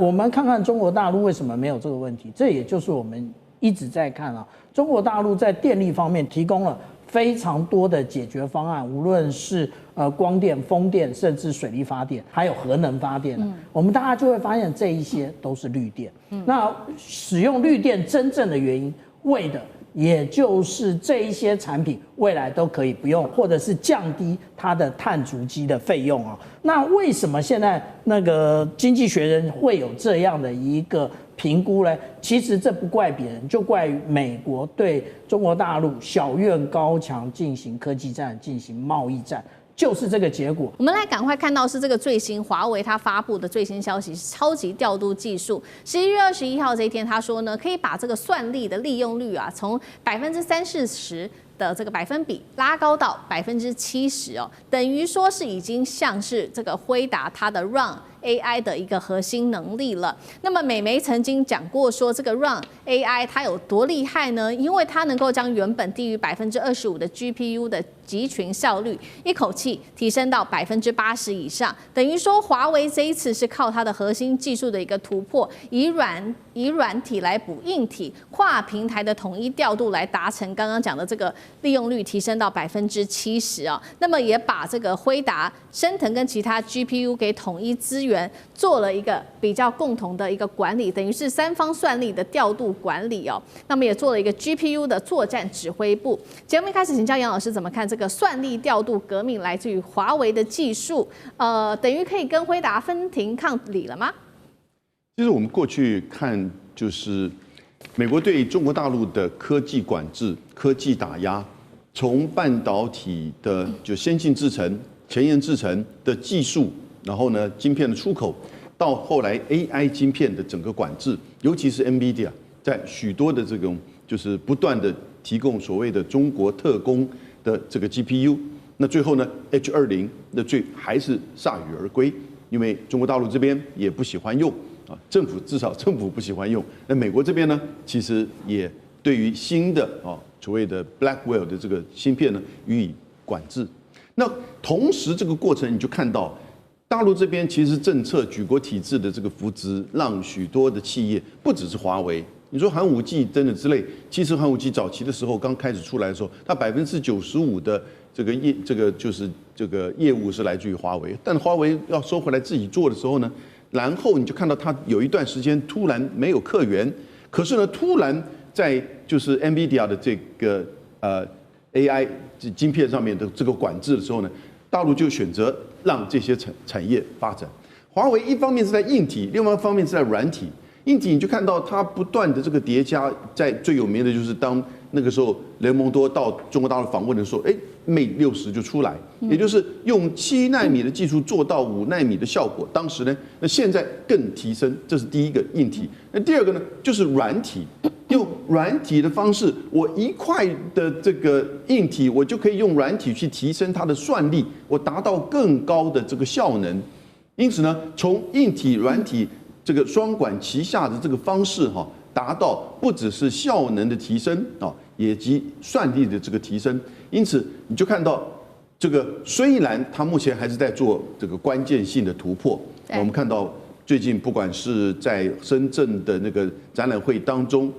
我们看看中国大陆为什么没有这个问题，这也就是我们一直在看啊，中国大陆在电力方面提供了非常多的解决方案，无论是光电、风电，甚至水力发电，还有核能发电。我们大家就会发现这一些都是绿电。那使用绿电真正的原因，为的也就是这一些产品未来都可以不用，或者是降低它的碳足迹的费用啊。那为什么现在那个经济学人会有这样的一个评估呢？其实这不怪别人，就怪于美国对中国大陆小院高墙进行科技战、进行贸易战。就是这个结果。我们来赶快看到是这个最新华为它发布的最新消息，是超级调度技术。11月21号这一天，他说呢，可以把这个算力的利用率啊，从30%-40%的这个百分比拉高到70%哦，等于说是已经像是这个辉达它的 Run AI 的一个核心能力了。那么美媒曾经讲过说，这个 Run AI 它有多厉害呢？因为它能够将原本低于25%的 GPU 的集群效率一口气提升到80%以上，等于说华为这一次是靠它的核心技术的一个突破，以软体来补硬体，跨平台的统一调度来达成刚刚讲的这个利用率提升到70%哦。那么也把这个辉达、升腾跟其他 GPU 给统一资源，做了一个比较共同的一个管理，等于是三方算力的调度管理哦。那么也做了一个 GPU 的作战指挥部。节目一开始，请教杨老师怎么看这个算力调度革命来自于华为的技术？等于可以跟辉达分庭抗礼了吗？其实我们过去看，就是美国对中国大陆的科技管制、科技打压，从半导体的就先进制程、前沿制程的技术，然后呢，晶片的出口，到后来 AI 晶片的整个管制，尤其是 NVIDIA 在许多的这种就是不断的提供所谓的中国特供的这个 GPU， 那最后呢 H20 那还是铩羽而归，因为中国大陆这边也不喜欢用。至少政府不喜欢用。那美国这边呢，其实也对于新的所谓的 Blackwell 的这个芯片呢予以管制。那同时这个过程你就看到，大陆这边其实政策举国体制的这个扶植，让许多的企业，不只是华为，你说寒武纪等等之类，其实寒武纪早期的时候刚开始出来的时候，它95%的这个业务是来自于华为，但华为要收回来自己做的时候呢？然后你就看到它有一段时间突然没有客源，可是呢，突然在就是 NVIDIA 的这个AI 晶片上面的这个管制的时候呢，大陆就选择让这些产业发展。华为一方面是在硬体，另外一方面是在软体。硬体你就看到它不断的这个叠加，在最有名的就是当那个时候雷蒙多到中国大陆访问的时候，Mate 60就出来，也就是用7奈米的技术做到5奈米的效果。当时呢，那现在更提升，这是第一个硬体。那第二个呢，就是软体，用软体的方式，我一块的这个硬体，我就可以用软体去提升它的算力，我达到更高的这个效能。因此呢，从硬体、软体这个双管齐下的这个方式达到不只是效能的提升以及算力的这个提升。因此你就看到这个虽然它目前还是在做这个关键性的突破，我们看到最近不管是在深圳的那个展览会当中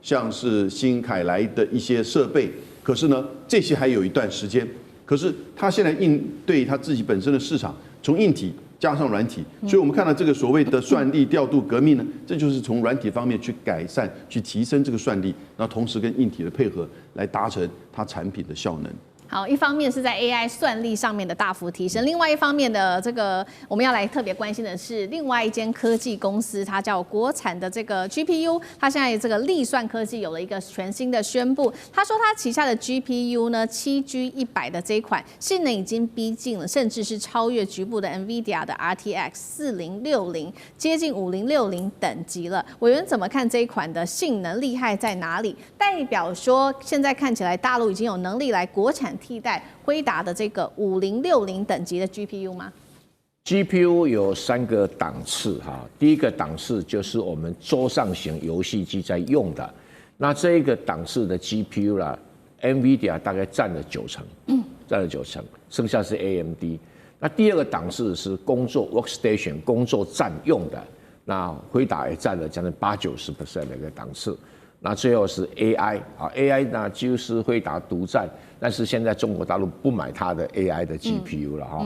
像是新凯来的一些设备，可是呢这些还有一段时间，可是它现在应对它自己本身的市场，从硬体加上软体，所以我们看到这个所谓的算力调度革命呢，这就是从软体方面去改善、去提升这个算力，然后同时跟硬体的配合来达成它产品的效能。好，一方面是在 AI 算力上面的大幅提升，另外一方面的这个我们要来特别关心的是另外一间科技公司，它叫国产的这个 GPU， 它现在这个力算科技有了一个全新的宣布，他说它旗下的 GPU 呢7G100的这一款性能已经逼近了，甚至是超越局部的 NVIDIA 的 RTX 4060，接近5060等级了。委员怎么看这一款的性能厉害在哪里？代表说现在看起来大陆已经有能力来国产替代辉达的这个5060等级的 GPU 吗 ？GPU 有3个档次第一个档次就是我们桌上型游戏机在用的，那这一个档次的 GPU 啦 ，NVIDIA 大概占了90%，剩下是 AMD。那第二个档次是工作 workstation 工作站用的，那辉达也占了将近80-90%的一个档次。那最后是 AI 啊 ，AI 呢几乎是辉达独占，但是现在中国大陆不买它的 AI 的 GPU 了哈。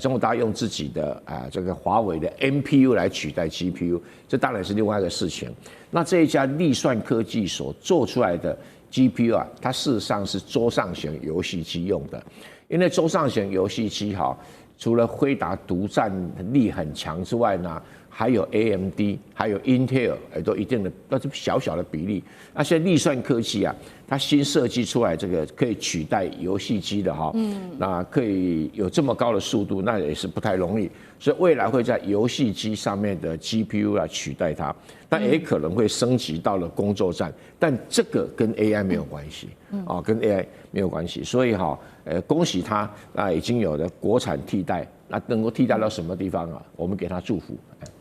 中国大陆用自己的这个华为的 NPU 来取代 GPU， 这当然是另外一个事情。那这一家力算科技所做出来的 GPU 啊，它事实上是桌上型游戏机用的，因为桌上型游戏机哈，除了辉达独占力很强之外呢，还有 AMD， 还有 Intel， 也都一定的，那是小小的比例。那些力算科技啊，它新设计出来这个可以取代游戏机的哈，那可以有这么高的速度，那也是不太容易。所以未来会在游戏机上面的 GPU 来取代它，但也可能会升级到了工作站，但这个跟 AI 没有关系啊，跟 AI 没有关系。所以哈，恭喜它啊，已经有了国产替代，那能够替代到什么地方啊？我们给它祝福。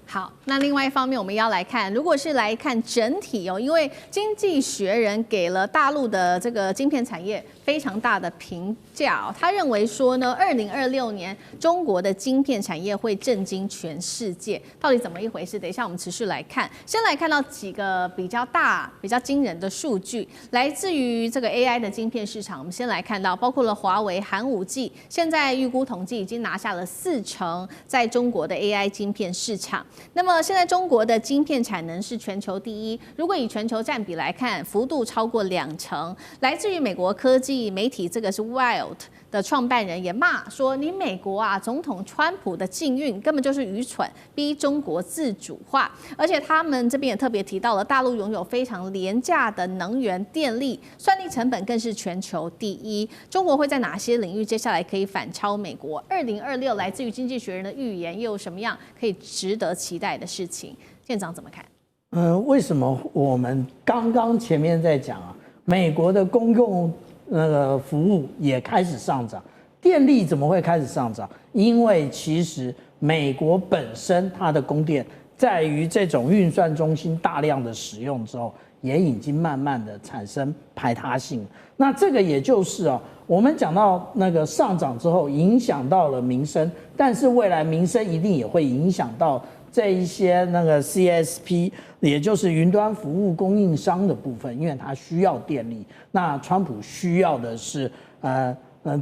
好，那另外一方面，我们要来看，如果是来看整体哦，因为《经济学人》给了大陆的这个晶片产业非常大的评价哦，他认为说呢，2026年中国的晶片产业会震惊全世界，到底怎么一回事？等一下我们持续来看。先来看到几个比较大、比较惊人的数据，来自于这个 AI 的晶片市场。我们先来看到，包括了华为、寒武纪，现在预估统计已经拿下了40%在中国的 AI 晶片市场。那么现在中国的晶片产能是全球第一，如果以全球占比来看，幅度超过2成。来自于美国科技媒体，这个是 Wild 的创办人也骂说，你美国啊，总统川普的禁运根本就是愚蠢，逼中国自主化。而且他们这边也特别提到了，大陆拥有非常廉价的能源电力，算力成本更是全球第一。中国会在哪些领域接下来可以反超美国？2026来自于经济学人的预言又有什么样可以值得期待的事情？店长怎么看？为什么我们刚刚前面在讲啊，美国的公共那个服务也开始上涨，电力怎么会开始上涨？因为其实美国本身它的供电在于这种运算中心大量的使用之后，也已经慢慢的产生排他性。那这个也就是啊，我们讲到那个上涨之后，影响到了民生，但是未来民生一定也会影响到这一些那个 CSP， 也就是云端服务供应商的部分，因为它需要电力。那川普需要的是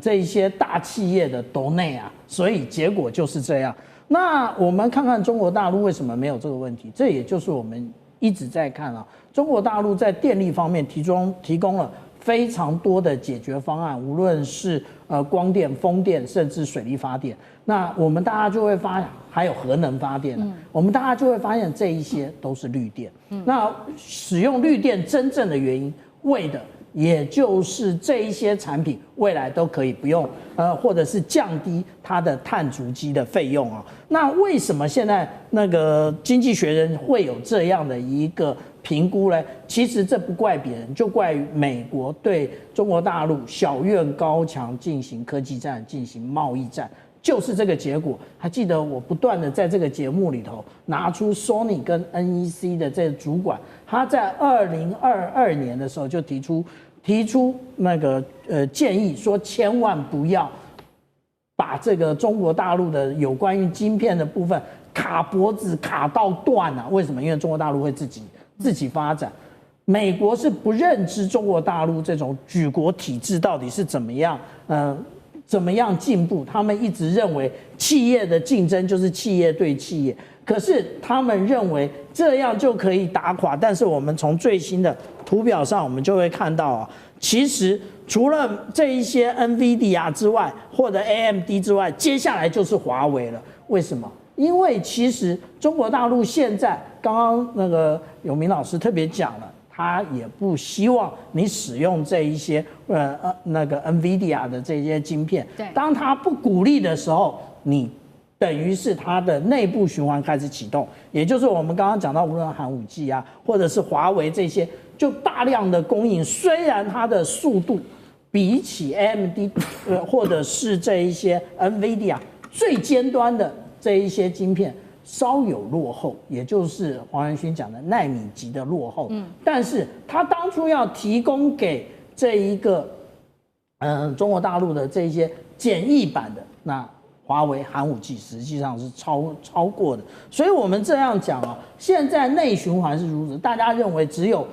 这一些大企业的donate啊，所以结果就是这样。那我们看看中国大陆为什么没有这个问题？这也就是我们一直在看啊，中国大陆在电力方面提供了非常多的解决方案，无论是光电、风电，甚至水力发电。那我们大家就会还有核能发电，我们大家就会发现这一些都是绿电。那使用绿电真正的原因，为的也就是这一些产品未来都可以不用或者是降低它的碳足迹的费用啊。那为什么现在那个经济学人会有这样的一个评估呢？其实这不怪别人，就怪于美国对中国大陆小院高墙进行科技战、进行贸易战。就是这个结果。还记得我不断的在这个节目里头拿出 Sony 跟 NEC 的这个主管，他在2022年的时候就提出那个建议，说千万不要把这个中国大陆的有关于晶片的部分卡脖子卡到断啊！为什么？因为中国大陆会自己发展。美国是不认知中国大陆这种举国体制到底是怎么样进步，他们一直认为企业的竞争就是企业对企业，可是他们认为这样就可以打垮。但是我们从最新的图表上，我们就会看到啊，其实除了这一些 NVIDIA 之外，或者 AMD 之外，接下来就是华为了。为什么？因为其实中国大陆现在，刚刚那个永明老师特别讲了。他也不希望你使用这一些那个 NVIDIA 的这些晶片。对，当他不鼓励的时候，你等于是它的内部循环开始启动，也就是我们刚刚讲到，无论寒武纪啊，或者是华为这些，就大量的供应，虽然它的速度比起 AMD 或者是这一些 NVIDIA 最尖端的这一些晶片。稍有落后，也就是黄仁勋讲的奈米级的落后。但是他当初要提供给这一个中国大陆的这些简易版的，那华为寒武纪实际上是超过的。所以我们这样讲啊，现在内循环是如此，大家认为只有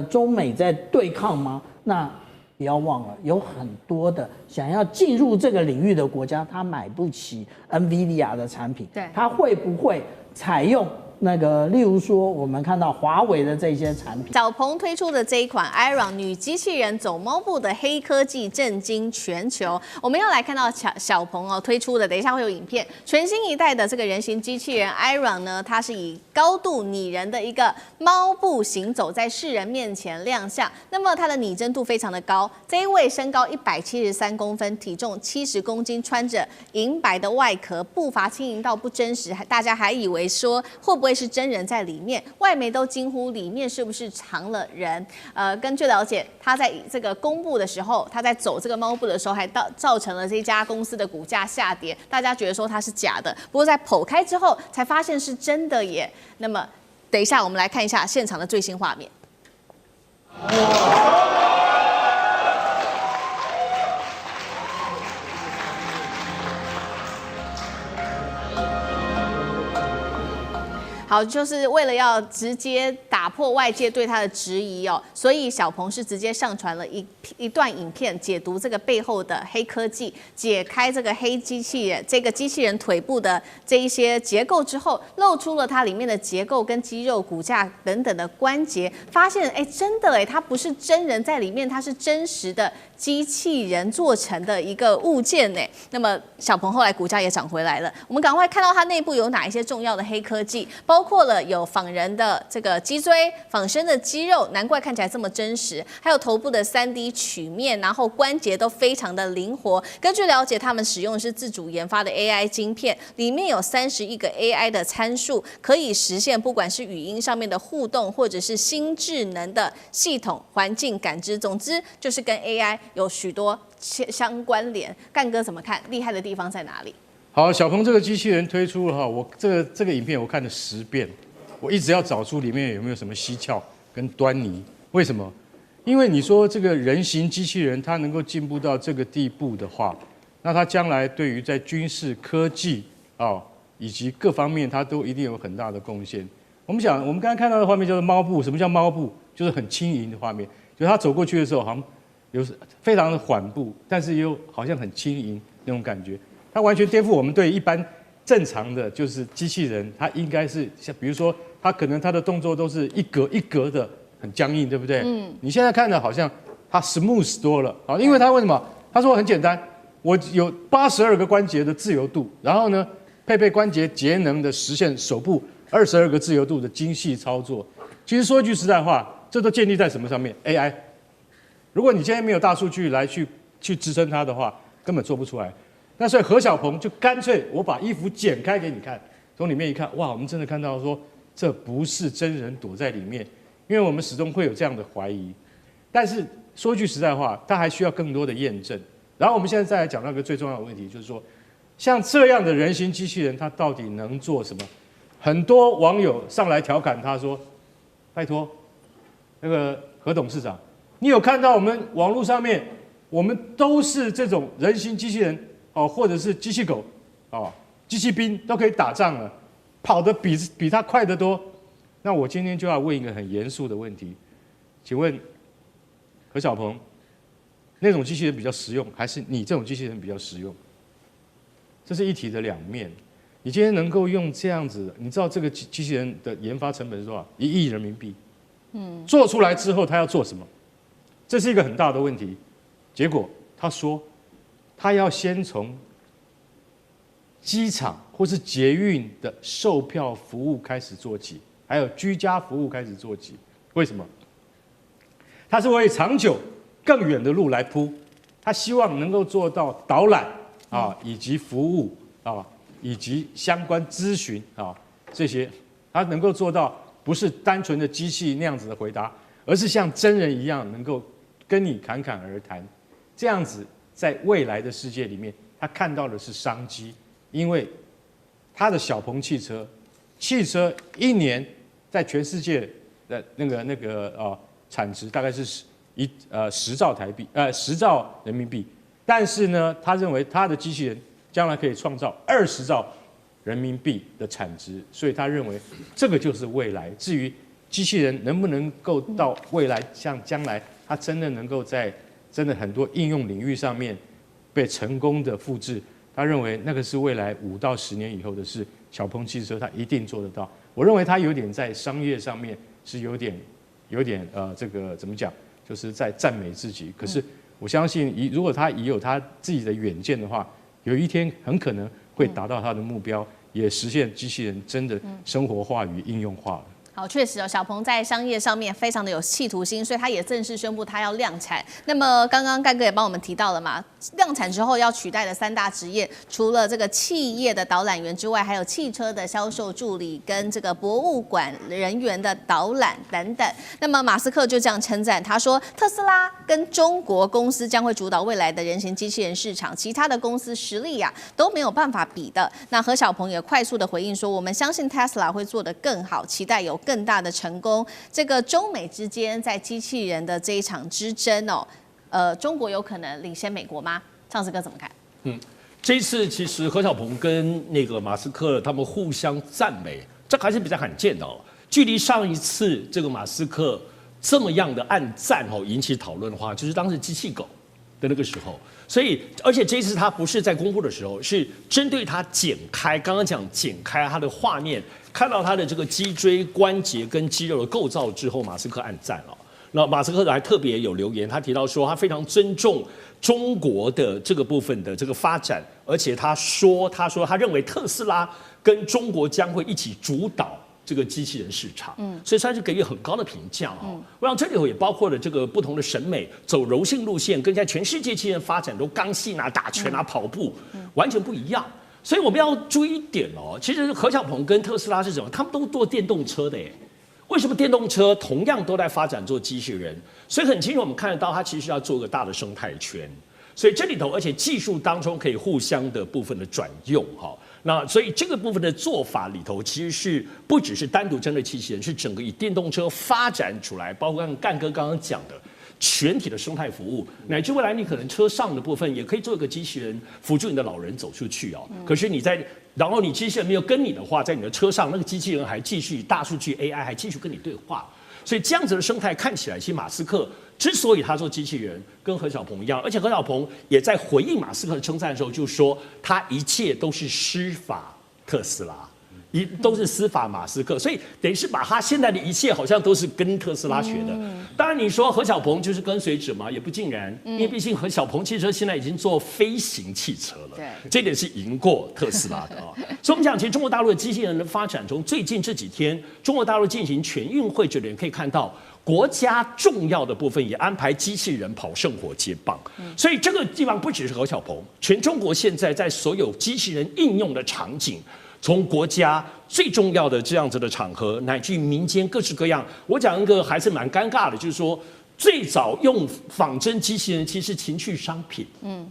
中美在对抗吗？那不要忘了，有很多的想要进入这个领域的国家，他买不起 NVIDIA 的产品，对，他会不会采用那个，例如说我们看到华为的这些产品？小鹏推出的这一款 Iron 女机器人走猫步的黑科技震惊全球。我们要来看到小鹏推出的，等一下会有影片，全新一代的这个人形机器人 Iron 呢，它是以高度拟人的一个猫步行走在世人面前亮相。那么它的拟真度非常的高，这一位身高173公分，体重70公斤，穿着银白的外壳，步伐轻盈到不真实，大家还以为说会不会是真人在里面，外媒都惊呼里面是不是藏了人？根据了解，他在这个公布的时候，他在走这个猫步的时候，还造成了这家公司的股价下跌，大家觉得说它是假的，不过在剖开之后才发现是真的耶。那么，等一下我们来看一下现场的最新画面。好，就是为了要直接打破外界对他的质疑哦，所以小鹏是直接上传了一段影片，解读这个背后的黑科技，解开这个黑机器人这个机器人腿部的这一些结构之后，露出了它里面的结构跟肌肉、骨架等等的关节，发现真的它不是真人在里面，它是真实的机器人做成的一个物件呢。那么小鹏后来股价也涨回来了，我们赶快看到它内部有哪一些重要的黑科技，包括了有仿人的这个脊椎、仿生的肌肉，难怪看起来这么真实，还有头部的3D 曲面，然后关节都非常的灵活。根据了解，他们使用的是自主研发的 AI 晶片，里面有30亿个 AI 的参数，可以实现不管是语音上面的互动，或者是新智能的系统环境感知，总之就是跟 AI 有许多相关联。干哥怎么看？厉害的地方在哪里？好，小鹏这个机器人推出了哈，我这个影片我看了10遍，我一直要找出里面有没有什么蹊跷跟端倪。为什么？因为你说这个人形机器人它能够进步到这个地步的话，那它将来对于在军事科技以及各方面，它都一定有很大的贡献。我们刚刚看到的画面叫做猫步，什么叫猫步？就是很轻盈的画面，就是它走过去的时候，好像有非常的缓步，但是又好像很轻盈那种感觉。它完全颠覆我们对一般正常的就是机器人，它应该是像比如说，它可能它的动作都是一格一格的很僵硬，对不对？你现在看的好像它 smooth 多了，好，因为它为什么？他说很简单，我有82个关节的自由度，然后呢，配备关节节能的实现手部22个自由度的精细操作。其实说句实在话，这都建立在什么上面 ？AI。如果你今天没有大数据来去支撑它的话，根本做不出来。那所以何小鹏就干脆我把衣服剪开给你看，从里面一看，哇，我们真的看到说这不是真人躲在里面，因为我们始终会有这样的怀疑。但是说句实在话，它还需要更多的验证。然后我们现在再来讲那个最重要的问题，就是说，像这样的人形机器人，它到底能做什么？很多网友上来调侃他说：“拜托，那个何董事长，你有看到我们网络上面，我们都是这种人形机器人。”或者是机器狗，机器兵都可以打仗了，跑得比他快得多。那我今天就要问一个很严肃的问题，请问何小鹏，那种机器人比较实用，还是你这种机器人比较实用？这是一体的两面。你今天能够用这样子，你知道这个机器人的研发成本是多少？1亿人民币。做出来之后他要做什么？这是一个很大的问题。结果他说，他要先从机场或是捷运的售票服务开始做起，还有居家服务开始做起。为什么？他是为长久、更远的路来铺。他希望能够做到导览以及服务以及相关咨询这些，他能够做到不是单纯的机器那样子的回答，而是像真人一样能够跟你侃侃而谈，这样子。在未来的世界里面，他看到的是商机，因为他的小鹏汽车1年在全世界的那个产值大概是10兆台币，10兆人民币，但是呢，他认为他的机器人将来可以创造20兆人民币的产值，所以他认为这个就是未来。至于机器人能不能够到未来，像将来它真的能够在真的很多应用领域上面被成功的复制，他认为那个是未来5到10年以后的事。小鹏汽车他一定做得到。我认为他有点在商业上面是有点这个怎么讲，就是在赞美自己。可是我相信，如果他有他自己的远见的话，有一天很可能会达到他的目标，也实现机器人真的生活化与应用化了。好，确实哦，小鹏在商业上面非常的有企图心，所以他也正式宣布他要量产。那么刚刚干哥也帮我们提到了嘛，量产之后要取代的3大职业，除了这个企业的导览员之外，还有汽车的销售助理跟这个博物馆人员的导览等等。那么马斯克就这样称赞，他说特斯拉跟中国公司将会主导未来的人形机器人市场，其他的公司实力都没有办法比的。那何小鹏也快速的回应说，我们相信 Tesla 会做得更好，期待有更大的成功。这个中美之间在机器人的这一场之争中国有可能领先美国吗？畅志哥怎么看？这一次其实何小鹏跟那个马斯克他们互相赞美，这还是比较罕见的哦。距离上一次这个马斯克这么样的暗赞引起讨论的话，就是当时机器狗的那个时候。所以，而且这一次他不是在公布的时候，是针对他刚刚讲剪开他的画面，看到他的这个脊椎关节跟肌肉的构造之后，马斯克暗赞哦。那马斯克还特别有留言，他提到说他非常尊重中国的这个部分的这个发展，而且他说他认为特斯拉跟中国将会一起主导这个机器人市场，所以算是给予很高的评价哦。我想这里头也包括了这个不同的审美，走柔性路线，跟在全世界机器人发展都刚性啊、打拳啊、跑步，完全不一样。所以我们要注意一点哦，其实何小鹏跟特斯拉是什么？他们都做电动车的耶。为什么电动车同样都在发展做机器人？所以很清楚我们看得到，它其实要做一个大的生态圈。所以这里头，而且技术当中可以互相的部分的转用哈。那所以这个部分的做法里头，其实是不只是单独针对机器人，是整个以电动车发展出来，包括干哥刚刚讲的全体的生态服务，乃至未来你可能车上的部分也可以做一个机器人辅助你的老人走出去哦。可是然后你机器人没有跟你的话，在你的车上那个机器人还继续大数据 AI 还继续跟你对话，所以这样子的生态看起来，其实马斯克之所以他做机器人跟何小鹏一样，而且何小鹏也在回应马斯克的称赞的时候，就说他一切都是师法特斯拉。都是司法马斯克，所以等于是把他现在的一切好像都是跟特斯拉学的。当然你说何小鹏就是跟随者嘛，也不尽然，因为毕竟何小鹏汽车现在已经做飞行汽车了，这点是赢过特斯拉的啊。所以我们讲，其实中国大陆的机器人的发展中，最近这几天中国大陆进行全运会，这里可以看到国家重要的部分也安排机器人跑圣火接棒，所以这个地方不只是何小鹏，全中国现在在所有机器人应用的场景。从国家最重要的这样子的场合，乃至于民间各式各样，我讲一个还是蛮尴尬的，就是说最早用仿真机器人其实是情趣商品，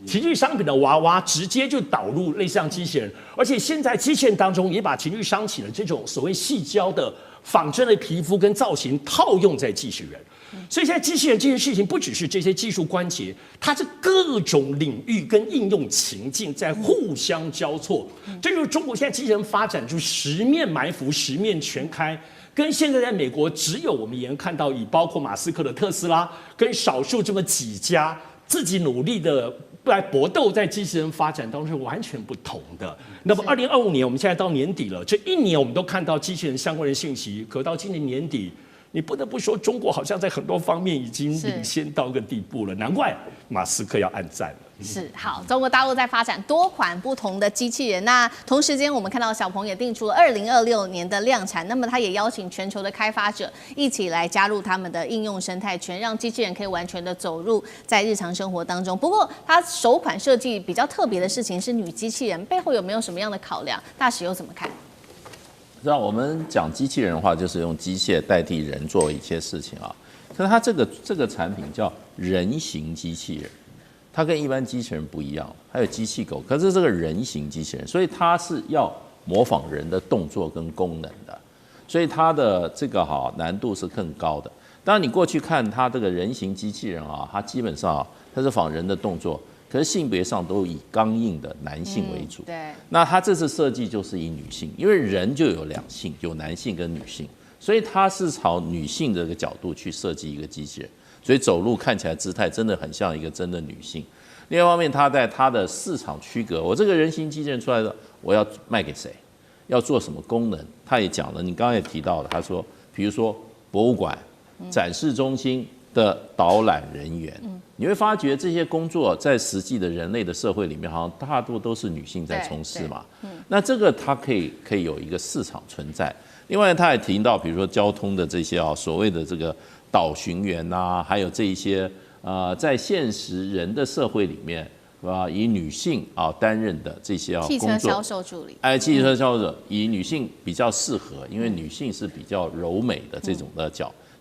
情趣商品的娃娃直接就导入类似像机器人，而且现在机器人当中也把情趣商品的这种所谓细胶的仿真的皮肤跟造型套用在机器人。所以现在机器人这件事情不只是这些技术关节，它是各种领域跟应用情境在互相交错。这就是中国现在机器人发展就是十面埋伏、十面全开，跟现在在美国只有我们也能看到以包括马斯克的特斯拉跟少数这么几家自己努力的来搏斗在机器人发展当中是完全不同的。那么2025年我们现在到年底了，这一年我们都看到机器人相关的信息，可到今年年底。你不得不说，中国好像在很多方面已经领先到一个地步了，难怪马斯克要按赞了。是好，中国大陆在发展多款不同的机器人。那同时间，我们看到小鹏也定出了2026年的量产，那么他也邀请全球的开发者一起来加入他们的应用生态圈，让机器人可以完全的走入在日常生活当中。不过，它首款设计比较特别的事情是女机器人，背后有没有什么样的考量？大使又怎么看？让我们讲机器人的话，就是用机械代替人做一些事情啊。可是它这个产品叫人形机器人，它跟一般机器人不一样，还有机器狗，可是这个人形机器人，所以它是要模仿人的动作跟功能的，所以它的这个难度是更高的。当然，你过去看它这个人形机器人啊，它基本上它是仿人的动作，可是性别上都以刚硬的男性为主。对，那他这次设计就是以女性，因为人就有两性，有男性跟女性，所以他是朝女性这个角度去设计一个机器人，所以走路看起来姿态真的很像一个真的女性。另外一方面，他在他的市场区隔，我这个人形机器人出来的，我要卖给谁，要做什么功能，他也讲了。你刚刚也提到了，他说，比如说博物馆、展示中心的导览人员，你会发觉这些工作在实际的人类的社会里面，好像大多都是女性在从事嘛。那这个它可以有一个市场存在。另外，他也提到，比如说交通的这些所谓的这个导寻员呐，还有这一些在现实人的社会里面，以女性担任的这些汽工作，车销售助理，汽车销售者以女性比较适合，因为女性是比较柔美的这种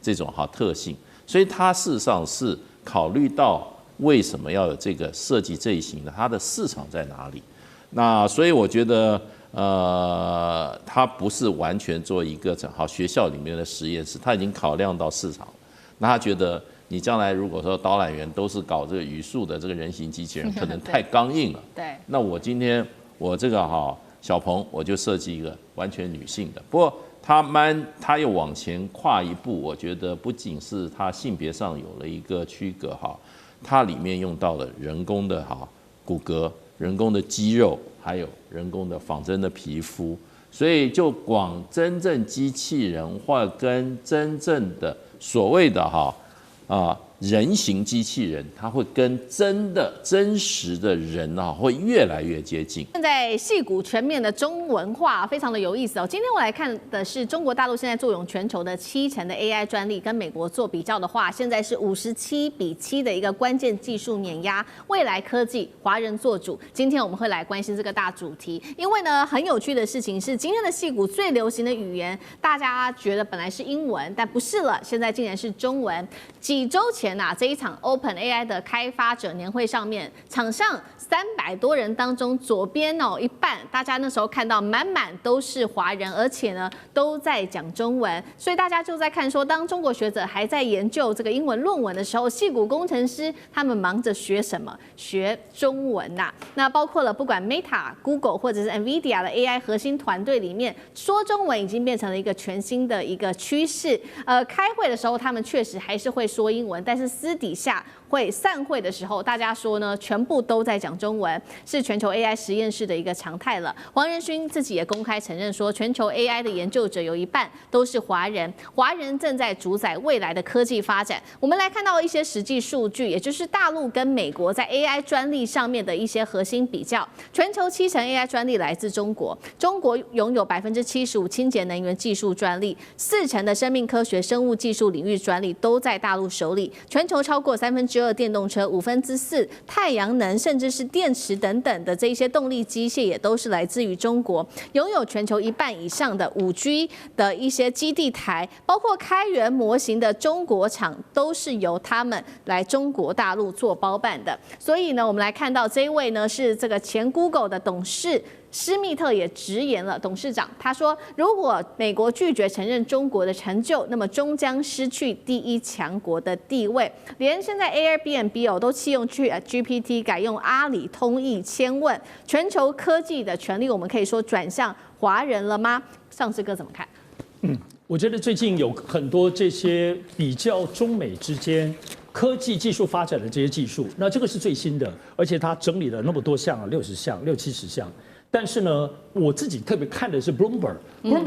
这种特性，所以它事实上是考虑到为什么要有这个设计这一型的，它的市场在哪里？那所以我觉得。它不是完全做一个学校里面的实验室，他已经考量到市场。那他觉得你将来如果说导览员都是搞这个语速的这个人形机器人，可能太刚硬了。对。那我今天我这个小鹏，我就设计一个完全女性的。不过他又往前跨一步，我觉得不仅是他性别上有了一个区隔它里面用到了人工的骨骼、人工的肌肉。还有人工的仿真的皮肤，所以就光真正机器人化跟真正的所谓的人形机器人，它会跟真实的人会越来越接近。现在矽谷全面的中文化非常的有意思哦。今天我来看的是中国大陆现在坐拥全球的70%的 AI 专利，跟美国做比较的话，现在是57:7的一个关键技术碾压，未来科技华人做主。今天我们会来关心这个大主题，因为呢很有趣的事情是，今天的矽谷最流行的语言，大家觉得本来是英文，但不是了，现在竟然是中文。几周前这一场 OpenAI 的开发者年会上面，场上300多人当中，左边一半，大家那时候看到满满都是华人，而且呢都在讲中文，所以大家就在看说，当中国学者还在研究这个英文论文的时候，矽谷工程师他们忙着学什么？学中文呐。那包括了不管 Meta、Google 或者是 NVIDIA 的 AI 核心团队里面，说中文已经变成了一个全新的一个趋势。开会的时候他们确实还是会说英文，但是私底下会散会的时候，大家说呢，全部都在讲中文，是全球 AI 实验室的一个常态了。黄仁勋自己也公开承认说，全球 AI 的研究者有一半都是华人，华人正在主宰未来的科技发展。我们来看到一些实际数据，也就是大陆跟美国在 AI 专利上面的一些核心比较。全球70% AI 专利来自中国，中国拥有75%清洁能源技术专利，40%的生命科学、生物技术领域专利都在大陆手里。全球超过2/3电动车、4/5太阳能，甚至是电池等等的这一些动力机械，也都是来自于中国。拥有全球1半以上的5G 的一些基地台，包括开源模型的中国厂，都是由他们来中国大陆做包办的。所以呢，我们来看到这一位呢是这个前 Google 的董事。施密特也直言了，董事长他说，如果美国拒绝承认中国的成就，那么终将失去第一强国的地位。连现在 Airbnb 都弃用GPT， 改用阿里、通义、千问，全球科技的权利，我们可以说转向华人了吗？上次哥怎么看？我觉得最近有很多这些比较中美之间科技技术发展的这些技术，那这个是最新的，而且它整理了那么多项，60项、60-70项。但是呢，我自己特别看的是 Bloomberg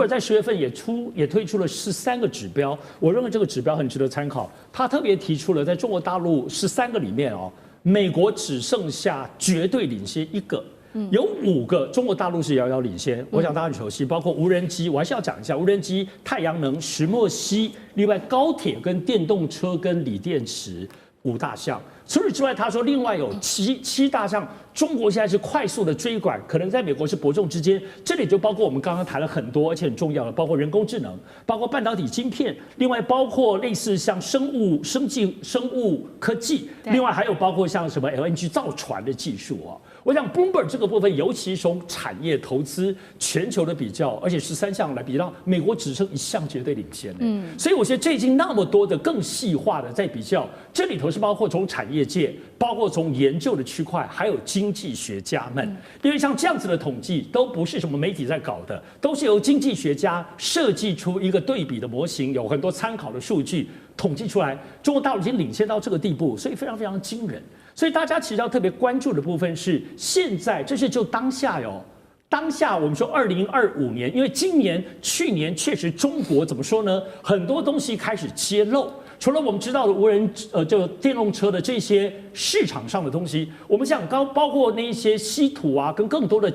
在10月份也推出了13个指标，我认为这个指标很值得参考。他特别提出了在中国大陆13个里面美国只剩下绝对领先1个。有5个中国大陆是遥遥领先，我想大家很熟悉，包括无人机，我还是要讲一下无人机、太阳能、石墨烯，另外高铁跟电动车跟锂电池5大项。除此之外，他说另外有七大项，中国现在是快速的追赶，可能在美国是伯仲之间。这里就包括我们刚刚谈了很多，而且很重要的，包括人工智能，包括半导体晶片，另外包括类似像生物科技，另外还有包括像什么 LNG 造船的技术我想 Bloomberg 这个部分，尤其从产业投资全球的比较，而且13项来比较，美国只剩1项绝对领先。所以我觉得这已经那么多的更细化的在比较，这里头是包括从产业业界，包括从研究的区块，还有经济学家们。因为像这样子的统计，都不是什么媒体在搞的，都是由经济学家设计出一个对比的模型，有很多参考的数据统计出来。中国大陆已经领先到这个地步，所以非常非常惊人。所以大家其实要特别关注的部分是，现在这是就当下哟。当下我们说2025年，因为今年、去年确实中国怎么说呢？很多东西开始揭露。除了我们知道的无人就电动车的这些市场上的东西，我们想包括那一些稀土啊，跟更多的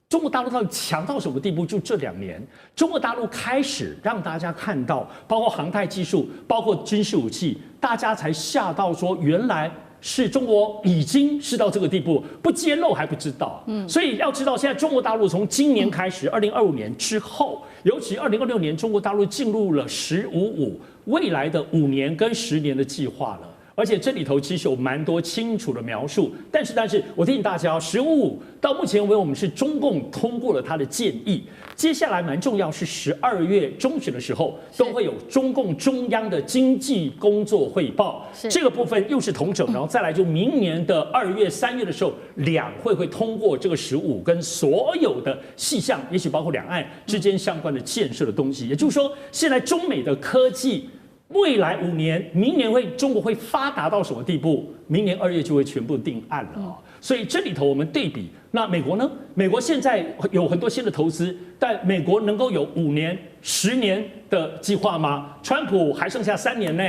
中国大陆到底强到什么地步？就这2年，中国大陆开始让大家看到，包括航太技术，包括军事武器，大家才吓到说原来。是中国已经是到这个地步，不揭露还不知道。所以要知道，现在中国大陆从今年开始，2025年之后，尤其2026年，中国大陆进入了“15+5”未来的5年跟10年的计划了。而且这里头其实有蛮多清楚的描述，但是我提醒大家，15+5到目前为止，我们是中共通过了他的建议。接下来蛮重要是12月中旬的时候，都会有中共中央的经济工作汇报，这个部分又是统整，然后再来就明年的2月、3月的时候，两会会通过这个15跟所有的细项，也许包括两岸之间相关的建设的东西。也就是说，现在中美的科技。未来5年，明年中国会发达到什么地步？明年2月就会全部定案了所以这里头我们对比，那美国呢？美国现在有很多新的投资，但美国能够有5年、10年的计划吗？川普还剩下3年呢，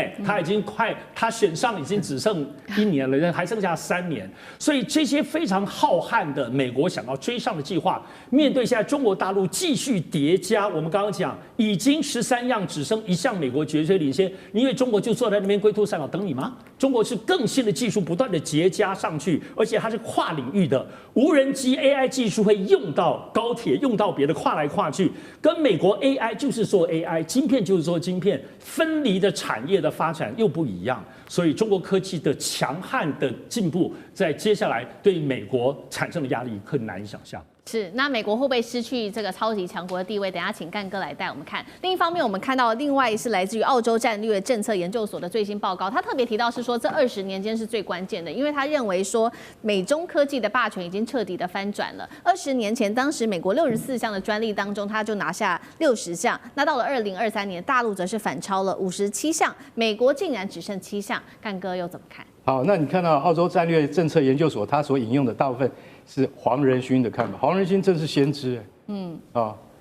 他选上已经只剩1年了，还剩下3年。所以这些非常浩瀚的美国想要追上的计划，面对现在中国大陆继续叠加，我们刚刚讲已经13样，只剩1项，美国绝对领先。你以为中国就坐在那边龟兔赛跑等你吗？中国是更新的技术不断的叠加上去，而且它是跨领域的，无人机 AI 技术会用到高铁，用到别的，跨来跨去。跟美国 AI 就是做 AI， 晶片就是做晶片，分离的产业的发展又不一样。所以中国科技的强悍的进步，在接下来对美国产生的压力很难以想象。是，那美国会不会失去这个超级强国的地位？等一下请干哥来带我们看。另一方面，我们看到另外是来自于澳洲战略政策研究所的最新报告，他特别提到是说这20年间是最关键的，因为他认为说美中科技的霸权已经彻底的翻转了。20年前，当时美国64项的专利当中，他就拿下60项，那到了2023年，大陆则是反超了57项，美国竟然只剩7项。干哥又怎么看？好，那你看到澳洲战略政策研究所他所引用的大部分是黄仁勋的看法。黄仁勋真是先知，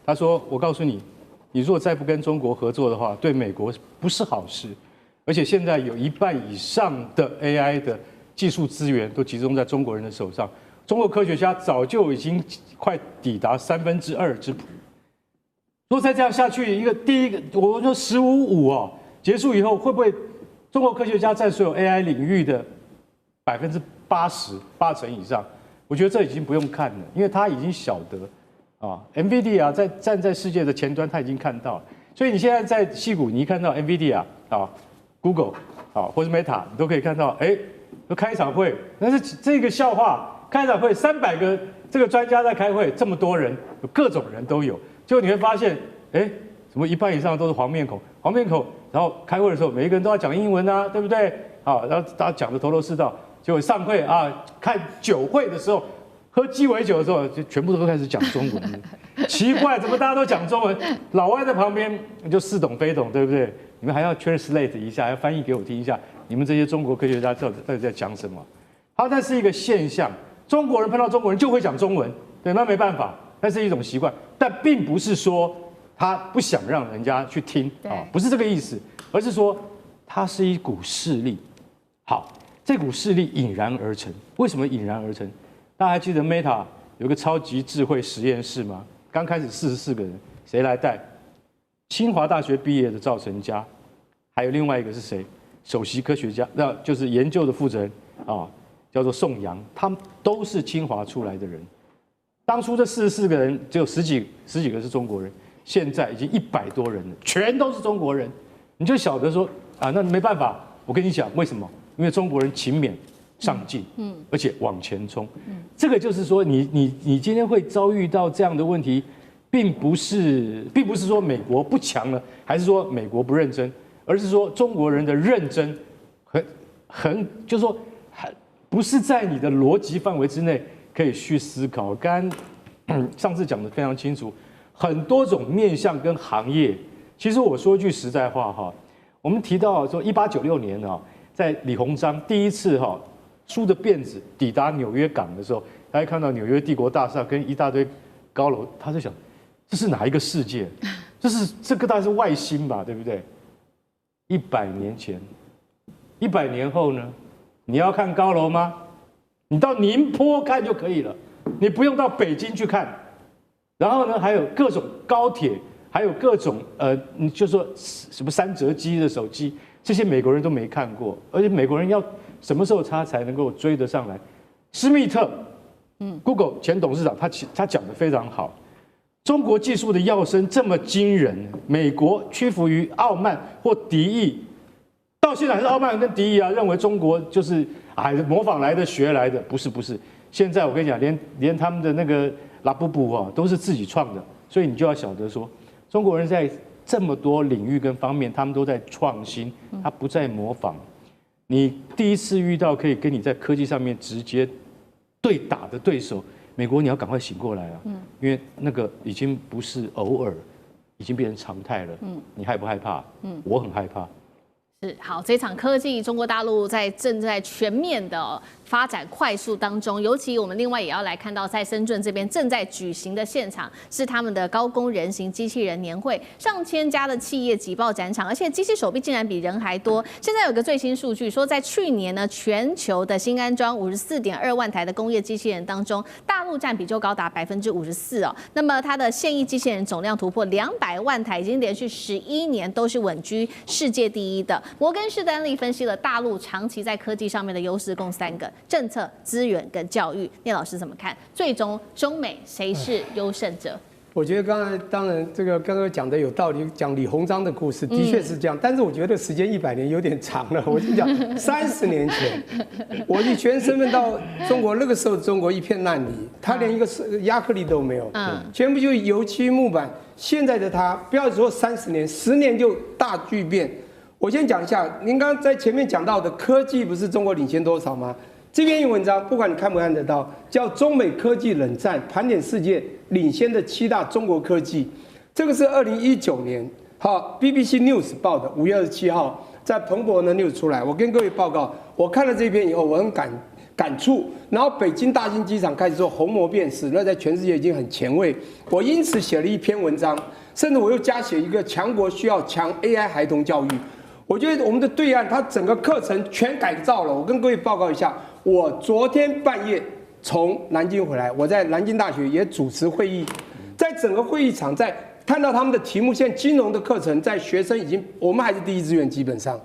他说：“我告诉你，你如果再不跟中国合作的话，对美国不是好事。而且现在有1半以上的 AI 的技术资源都集中在中国人的手上，中国科学家早就已经快抵达2/3之谱。如果再这样下去，第一个，我说15+5结束以后，会不会？”中国科学家占所有 AI 领域的80%、80%以上，我觉得这已经不用看了，因为他已经晓得，NVIDIA 站在世界的前端，他已经看到了。所以你现在在矽谷，你一看到 NVIDIA Google 或是 Meta， 你都可以看到，都开一场会，但是这个笑话，开一场会300个这个专家在开会，这么多人，有各种人都有，结果你会发现，什么1半以上都是黄面孔，然后开会的时候，每一个人都要讲英文啊，对不对？然后大家讲的头头是道。结果上会看酒会的时候，喝鸡尾酒的时候，就全部都开始讲中文。奇怪，怎么大家都讲中文？老外在旁边就似懂非懂，对不对？你们还要 translate 一下，还要翻译给我听一下，你们这些中国科学家到底在讲什么？好，那是一个现象，中国人碰到中国人就会讲中文，对，那没办法，那是一种习惯，但并不是说。他不想让人家去听不是这个意思，而是说它是一股势力。好，这股势力引燃而成。为什么引燃而成？大家还记得 Meta 有个超级智慧实验室吗？刚开始44个人，谁来带？清华大学毕业的赵成家，还有另外一个是谁？首席科学家，那就是研究的负责人叫做宋阳，他们都是清华出来的人。当初这44个人只有十几个是中国人。现在已经100多人了，全都是中国人，你就晓得说那没办法。我跟你讲，为什么？因为中国人勤勉、上进，而且往前冲。这个就是说，你今天会遭遇到这样的问题，并不是说美国不强了，还是说美国不认真，而是说中国人的认真就是说不是在你的逻辑范围之内可以去思考。刚刚上次讲的非常清楚，很多种面向跟行业。其实我说句实在话哈，我们提到说1896年啊，在李鸿章第一次梳着辫子抵达纽约港的时候，大家看到纽约帝国大厦跟一大堆高楼，他就想，这是哪一个世界？这个大概是外星吧，对不对？100年前，100年后呢？你要看高楼吗？你到宁波看就可以了，你不用到北京去看。然后呢，还有各种高铁，还有各种你就说什么3折机的手机，这些美国人都没看过，而且美国人要什么时候他才能够追得上来？施密特，Google 前董事长他讲得非常好，中国技术的跃升这么惊人，美国屈服于傲慢或敌意。到现在还是傲慢跟敌意啊，认为中国就是模仿来的、学来的，不是。现在我跟你讲，连他们的那个拉布布都是自己创的，所以你就要晓得说，中国人在这么多领域跟方面，他们都在创新，他不再模仿。你第一次遇到可以跟你在科技上面直接对打的对手，美国你要赶快醒过来啊，因为那个已经不是偶尔，已经变成常态了。你害不害怕？我很害怕。是好，这场科技中国大陆正在全面的发展快速当中，尤其我们另外也要来看到，在深圳这边正在举行的现场是他们的高工人形机器人年会，上千家的企业挤爆展场，而且机器手臂竟然比人还多。现在有个最新数据说，在去年呢，全球的新安装54.2万台的工业机器人当中，大陆占比就高达54%哦。那么它的现役机器人总量突破200万台，已经连续11年都是稳居世界第一的。摩根士丹利分析了大陆长期在科技上面的优势，共3个：政策、资源跟教育。聂老师怎么看？最终中美谁是优胜者？我觉得当然这个刚刚讲的有道理，讲李鸿章的故事的确是这样，但是我觉得时间100年有点长了。我就讲30年前，我以全身份到中国，那个时候中国一片烂泥，它连一个亚克力都没有，全部就油漆木板。现在的它，不要说30年，10年就大巨变。我先讲一下，您刚刚在前面讲到的科技不是中国领先多少吗？这篇文章不管你看不看得到，叫《中美科技冷战盘点世界领先的7大中国科技》，这个是2019年BBC News 报的，5月27号在彭博的 News 出来。我跟各位报告，我看了这篇以后，我很感触。然后北京大兴机场开始做虹膜辨识，那在全世界已经很前卫。我因此写了一篇文章，甚至我又加写一个强国需要强 AI 孩童教育。我觉得我们的对岸，它整个课程全改造了。我跟各位报告一下，我昨天半夜从南京回来，我在南京大学也主持会议，在整个会议场，在看到他们的题目，现在金融的课程在学生已经，我们还是第一志愿，基本上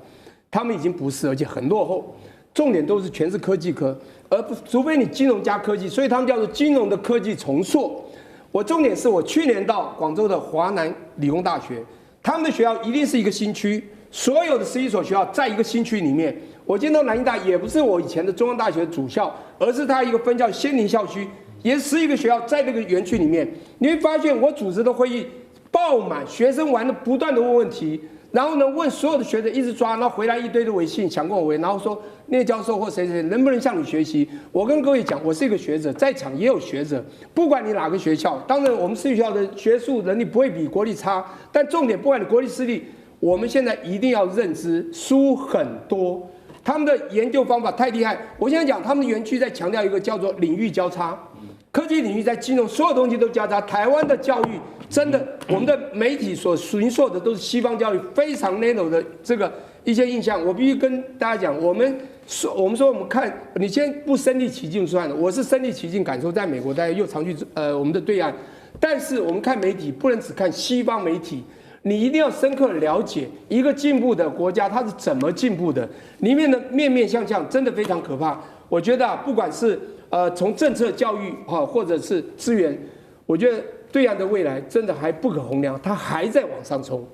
他们已经不是，而且很落后。重点都是全是科技科，而不除非你金融加科技，所以他们叫做金融的科技重塑。我重点是我去年到广州的华南理工大学，他们的学校一定是一个新区。所有的11所学校在一个新区里面，我见到南京大也不是我以前的中央大学主校，而是它一个分校仙林校区，也是11个学校在这个园区里面。你会发现我主持的会议爆满，学生玩的不断的问问题，然后呢问所有的学生一直抓，然后回来一堆的微信想跟我回，然后说聂教授或谁能不能向你学习？我跟各位讲，我是一个学者，在场也有学者，不管你哪个学校，当然我们私立学校的学术能力不会比国立差，但重点不管你国立私立。我们现在一定要认知，书很多，他们的研究方法太厉害。我现在讲，他们的园区在强调一个叫做领域交叉，科技领域在金融，所有东西都交叉。台湾的教育真的，我们的媒体所寻溯的都是西方教育非常 narrow 的这个一些印象。我必须跟大家讲，我们说我们看，你先不身临其境算了，我是身临其境感受，在美国大家又常去我们的对岸，但是我们看媒体不能只看西方媒体。你一定要深刻了解一个进步的国家它是怎么进步的，里面的面面相向真的非常可怕。我觉得不管是从政策、教育或者是资源，我觉得对岸的未来真的还不可衡量，它还在往上冲。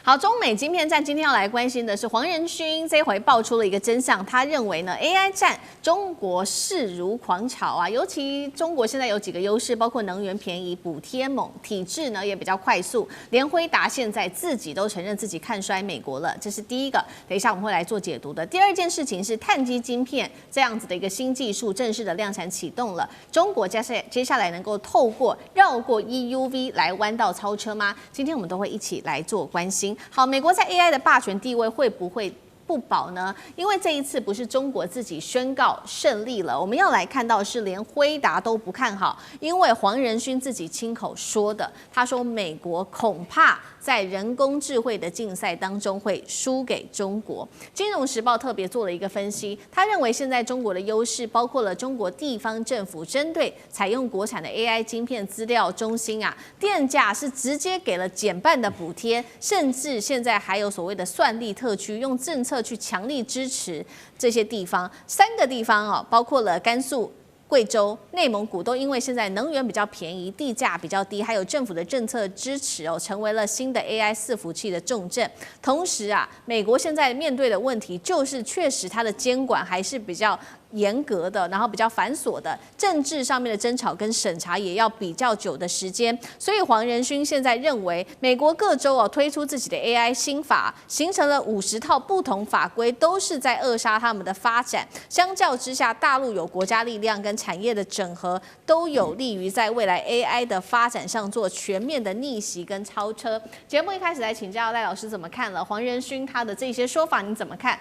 好，中美晶片战今天要来关心的是黄仁勋，这回爆出了一个真相，他认为呢 AI 战中国势如狂潮啊，尤其中国现在有几个优势，包括能源便宜、补贴猛、体制呢也比较快速，连辉达现在自己都承认自己看衰美国了，这是第一个。等一下我们会来做解读的。第二件事情是碳基晶片这样子的一个新技术正式的量产启动了，中国接下来能够透过绕过 EUV 来弯道超车吗？今天我们都会一起来做关心。好，美国在 AI 的霸权地位会不会不保呢？因为这一次不是中国自己宣告胜利了，我们要来看到是连辉达都不看好，因为黄仁勋自己亲口说的，他说美国恐怕在人工智慧的竞赛当中会输给中国。金融时报特别做了一个分析，他认为现在中国的优势包括了中国地方政府针对采用国产的 AI 晶片资料中心啊，电价是直接给了减半的补贴，甚至现在还有所谓的算力特区，用政策去强力支持这些地方。3个地方哦，包括了甘肃、贵州、内蒙古，都因为现在能源比较便宜，地价比较低，还有政府的政策支持哦，成为了新的 AI 伺服器的重镇。同时啊，美国现在面对的问题就是确实它的监管还是比较严格的，然后比较繁琐的，政治上面的争吵跟审查也要比较久的时间。所以黄仁勋现在认为，美国各州哦推出自己的 AI 新法，形成了50套不同法规，都是在扼杀他们的发展。相较之下，大陆有国家力量跟产业的整合，都有利于在未来 AI 的发展上做全面的逆袭跟超车。节目一开始来请教赖老师怎么看了黄仁勋他的这些说法，你怎么看？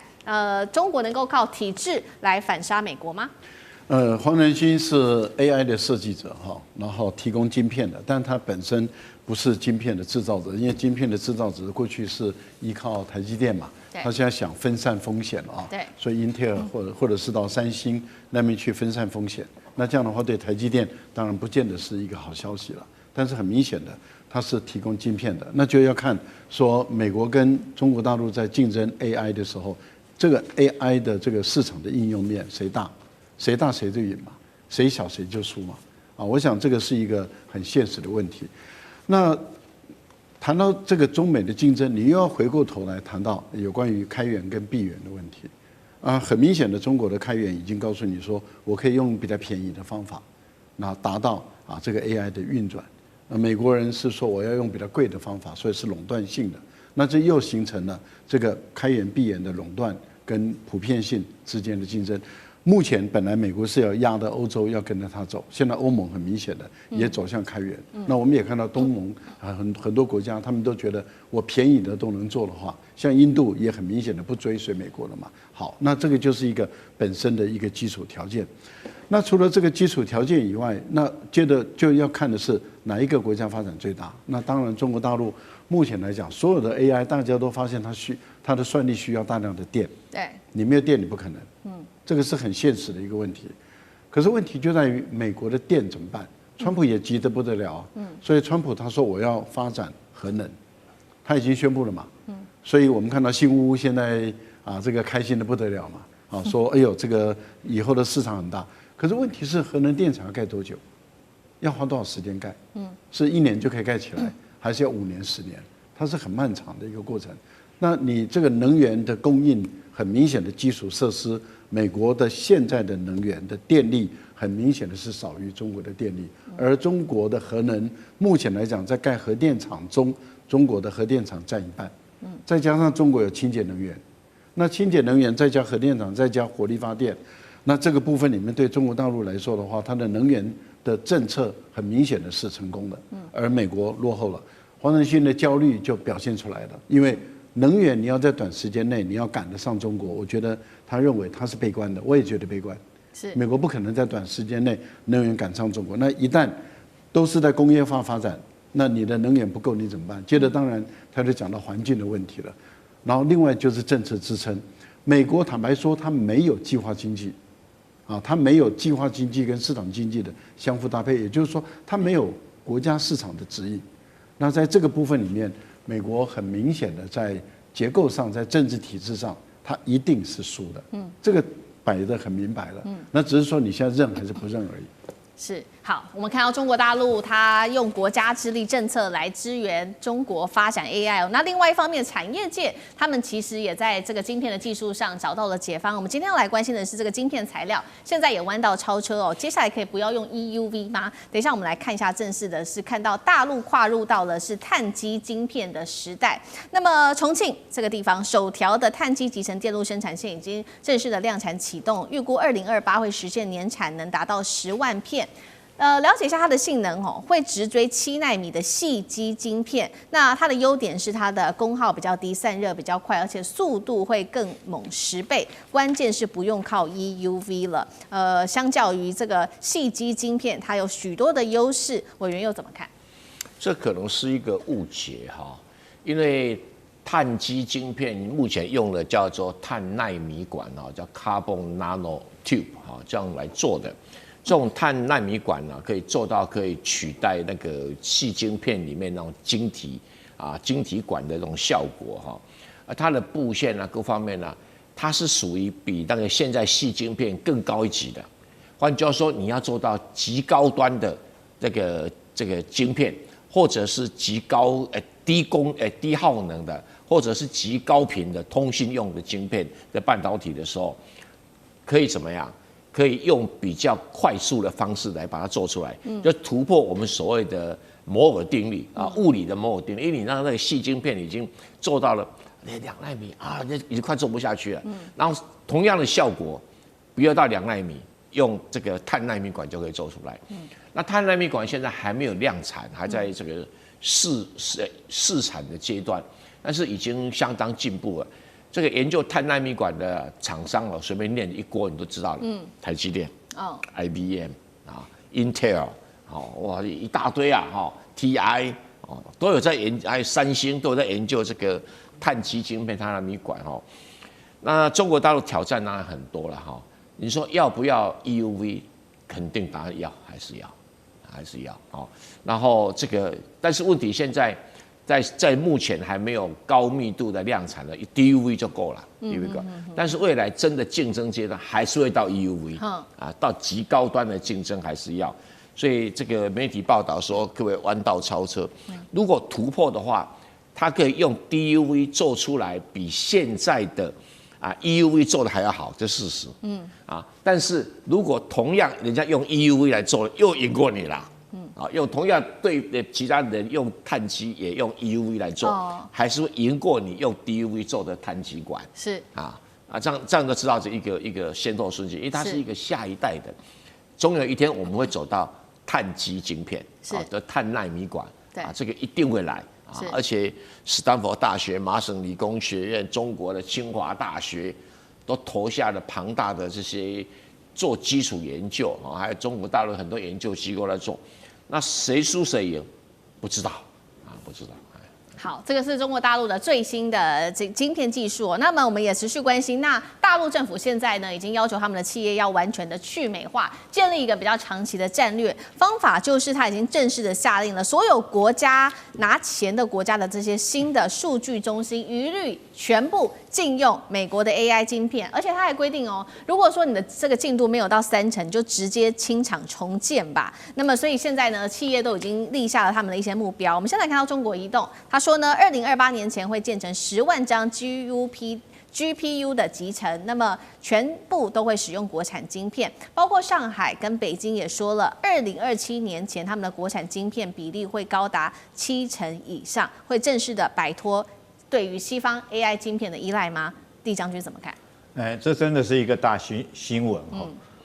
中国能够靠体制来反杀美国吗？黄仁勋是 AI 的设计者哈，然后提供晶片的，但他本身不是晶片的制造者，因为晶片的制造者过去是依靠台积电嘛，他现在想分散风险了啊，所以英特尔或者是到三星那边去分散风险，那这样的话对台积电当然不见得是一个好消息了，但是很明显的。它是提供晶片的，那就要看说美国跟中国大陆在竞争 AI 的时候，这个 AI 的这个市场的应用面谁大，谁大谁就赢嘛，谁小谁就输嘛。啊，我想这个是一个很现实的问题。那谈到这个中美的竞争，你又要回过头来谈到有关于开源跟闭源的问题。啊，很明显的，中国的开源已经告诉你说，我可以用比较便宜的方法，那达到啊这个 AI 的运转。美国人是说我要用比较贵的方法，所以是垄断性的，那这又形成了这个开源闭源的垄断跟普遍性之间的竞争。目前本来美国是要压的欧洲要跟着它走，现在欧盟很明显的也走向开源。那我们也看到东盟啊很多国家他们都觉得我便宜的都能做的话，像印度也很明显的不追随美国了嘛。好，那这个就是一个本身的一个基础条件。那除了这个基础条件以外，那接着就要看的是哪一个国家发展最大。那当然，中国大陆目前来讲，所有的 AI 大家都发现它的算力需要大量的电，对，你没有电你不可能，这个是很现实的一个问题。可是问题就在于美国的电怎么办？川普也急得不得了，所以川普他说我要发展核能，他已经宣布了嘛，所以我们看到新屋现在啊这个开心的不得了嘛，啊说哎呦这个以后的市场很大。可是问题是，核能电厂要盖多久？要花多少时间盖？是1年就可以盖起来，还是要5年、10年？它是很漫长的一个过程。那你这个能源的供应，很明显的基础设施，美国的现在的能源的电力，很明显的是少于中国的电力。而中国的核能，目前来讲，在盖核电厂中，中国的核电厂占1半。再加上中国有清洁能源，那清洁能源再加核电厂，再加火力发电。那这个部分里面对中国大陆来说的话，它的能源的政策很明显的是成功的，而美国落后了。黄仁勋的焦虑就表现出来了，因为能源你要在短时间内你要赶得上中国，我觉得他认为他是悲观的，我也觉得悲观。是美国不可能在短时间内能源赶上中国，那一旦都是在工业化发展，那你的能源不够你怎么办？接着当然他就讲到环境的问题了，然后另外就是政策支撑。美国坦白说，它没有计划经济。啊，它没有计划经济跟市场经济的相互搭配，也就是说，它没有国家市场的指引。那在这个部分里面，美国很明显的在结构上，在政治体制上，它一定是输的。这个摆得很明白了。那只是说你现在认还是不认而已。是好，我们看到中国大陆它用国家之力政策来支援中国发展 AI 哦。那另外一方面，产业界他们其实也在这个晶片的技术上找到了解方。我们今天要来关心的是这个晶片材料，现在也弯道超车哦。接下来可以不要用 EUV 吗？等一下我们来看一下正式的是看到大陆跨入到了是碳基晶片的时代。那么重庆这个地方首条的碳基集成电路生产线已经正式的量产启动，预估2028会实现年产能达到10万片。了解一下它的性能哦，会直追7奈米的细基晶片。那它的优点是它的功耗比较低，散热比较快，而且速度会更猛10倍。关键是不用靠 EUV 了。相较于这个细基晶片，它有许多的优势。委员又怎么看？这可能是一个误解哈，因为碳基晶片目前用的叫做碳奈米管哦，叫 Carbon Nano Tube 哈，这样来做的。这种碳奈米管呢，可以做到可以取代那个细晶片里面那种晶体管的这种效果哈。而它的布线啊各方面呢，它是属于比那个现在细晶片更高一级的。换句话说，你要做到极高端的这个晶片，或者是极高低耗能的，或者是极高频的通信用的晶片的半导体的时候，可以怎么样？可以用比较快速的方式来把它做出来，就突破我们所谓的摩尔定律啊，物理的摩尔定律。因为你让那个细晶片已经做到了2奈米啊，已经快做不下去了。然后同样的效果，不要到2奈米，用这个碳奈米管就可以做出来。那碳奈米管现在还没有量产，还在这个试产的阶段，但是已经相当进步了。这个研究碳奈米管的厂商哦，随便念一锅你都知道了。台积电、IBM 啊、Intel 哇一大堆啊TI 都有在还有三星都有在研究这个碳基晶片、碳奈米管那中国大陆挑战当然很多了你说要不要 EUV？ 肯定答案要，还是要然后这个，但是问题现在。在目前还没有高密度的量产的 DUV 就够了，DUV 够。但是未来真的竞争阶段还是会到 EUV，到极高端的竞争还是要。所以这个媒体报道说，各位弯道超车。如果突破的话，它可以用 DUV 做出来比现在的EUV 做的还要好，这是事实。但是如果同样人家用 EUV 来做，又赢过你了。用同样对其他人用碳基也用 EUV 来做，还是会赢过你用 DUV 做的碳基管。是这样就知道这一个先后顺序，因为它是一个下一代的，总有一天我们会走到碳基晶片的碳奈米管，这个一定会来而且斯坦福大学、麻省理工学院、中国的清华大学都投下了庞大的这些做基础研究还有中国大陆很多研究机构来做。那谁输谁赢，不知道不知道。好，这个是中国大陆的最新的晶片技术那么我们也持续关心。那大陆政府现在呢，已经要求他们的企业要完全的去美化，建立一个比较长期的战略方法，就是他已经正式的下令了，所有国家拿钱的国家的这些新的数据中心，一律全部禁用美国的 AI 晶片，而且他还规定如果说你的这个进度没有到30%，就直接清厂重建吧。那么所以现在呢，企业都已经立下了他们的一些目标。我们现在看到中国移动，他说呢，2028年前会建成10万张 GPU 的集成，那么全部都会使用国产晶片，包括上海跟北京也说了，2027年前他们的国产晶片比例会高达70%以上，会正式的摆脱对于西方 AI 晶片的依赖吗？厉将军怎么看？这真的是一个大新闻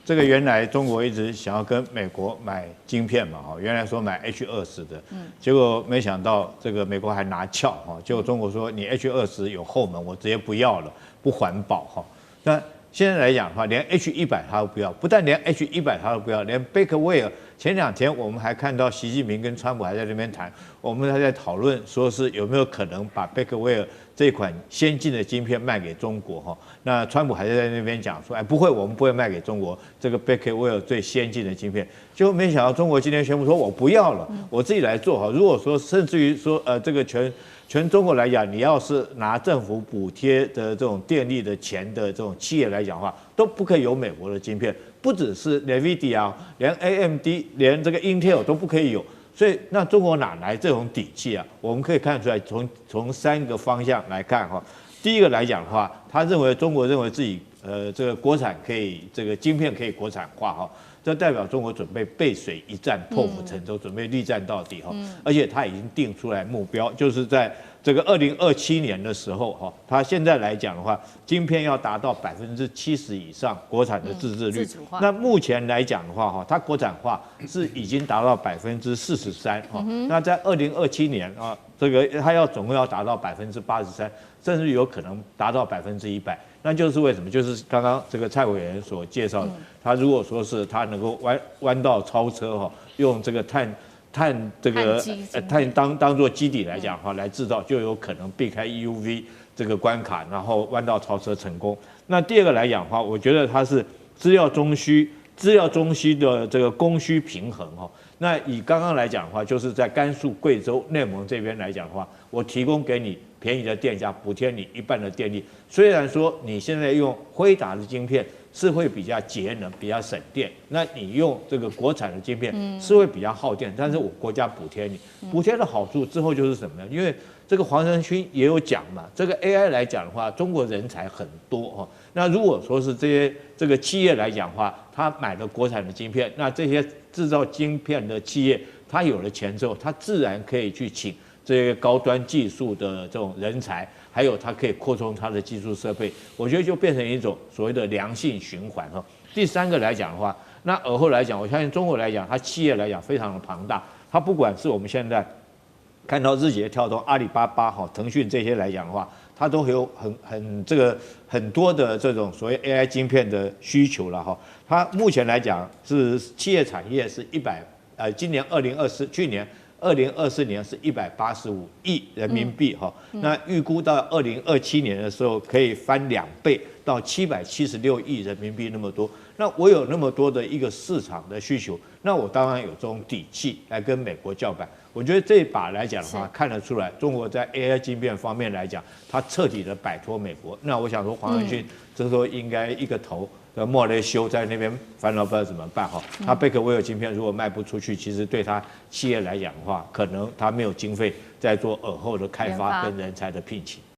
这个原来中国一直想要跟美国买晶片嘛原来说买 H20的，结果没想到这个美国还拿翘结果中国说你 H20有后门，我直接不要了，不环保那现在来讲的话，连 H100他都不要，不但连 H100他都不要，连贝克威尔前2天我们还看到习近平跟川普还在那边谈，我们还在讨论说是有没有可能把贝克威尔这款先进的晶片卖给中国那川普还在那边讲说，不会，我们不会卖给中国这个贝克威尔最先进的晶片，结果没想到中国今天宣布说我不要了，我自己来做如果说甚至于说这个全中国来讲，你要是拿政府补贴的这种电力的钱的这种企业来讲的话，都不可以有美国的晶片，不只是 NVIDIA， 连 AMD， 连这个 Intel 都不可以有。所以，那中国哪来这种底气啊？我们可以看出来，从3个方向来看哈。第一个来讲的话，中国认为自己这个国产可以这个晶片可以国产化哈。这代表中国准备背水一战，破釜沉舟，准备力战到底哈。而且他已经定出来目标，就是在这个2027年的时候哈，他现在来讲的话，晶片要达到70%以上国产的自制率。那目前来讲的话哈，它国产化是已经达到43%哈。那在2027年啊，这个它总共要达到83%，甚至有可能达到100%。那就是为什么？就是刚刚这个蔡委员所介绍的，他如果说是他能够弯道超车哈，用这个碳当做基底来讲哈，来制造就有可能避开 EUV 这个关卡，然后弯道超车成功。那第二个来讲的话，我觉得它是资料中需的这个供需平衡哈。那以刚刚来讲的话，就是在甘肃、贵州、内蒙这边来讲的话，我提供给你便宜的电价，补贴你1半的电力。虽然说你现在用辉达的晶片是会比较节能、比较省电，那你用这个国产的晶片是会比较耗电，但是我国家补贴你，补贴的好处之后就是什么呢？因为这个黄仁勋也有讲嘛，这个 AI 来讲的话，中国人才很多哈。那如果说是这个企业来讲的话，他买了国产的晶片，那这些制造晶片的企业，他有了钱之后，他自然可以去请这个高端技术的这种人才，还有它可以扩充它的技术设备，我觉得就变成一种所谓的良性循环哈。第三个来讲的话，那而后来讲，我相信中国来讲，它企业来讲非常的庞大，它不管是我们现在看到字节跳动、阿里巴巴哈、腾讯这些来讲的话，它都有很多的这种所谓 AI 晶片的需求了哈。它目前来讲是企业产业是今年去年2024年是185亿人民币哈，那预估到2027年的时候可以翻2倍到776亿人民币那么多。那我有那么多的一个市场的需求，那我当然有这种底气来跟美国叫板。我觉得这一把来讲的话，看得出来中国在 AI 晶片方面来讲，它彻底的摆脱美国。那我想说，黄仁勋这时候应该一个头。莫雷修在那边烦恼不知道怎么办哈，他贝壳威尔晶片如果卖不出去，其实对他企业来讲的话，可能他没有经费在做尔后的开发跟人才的聘请。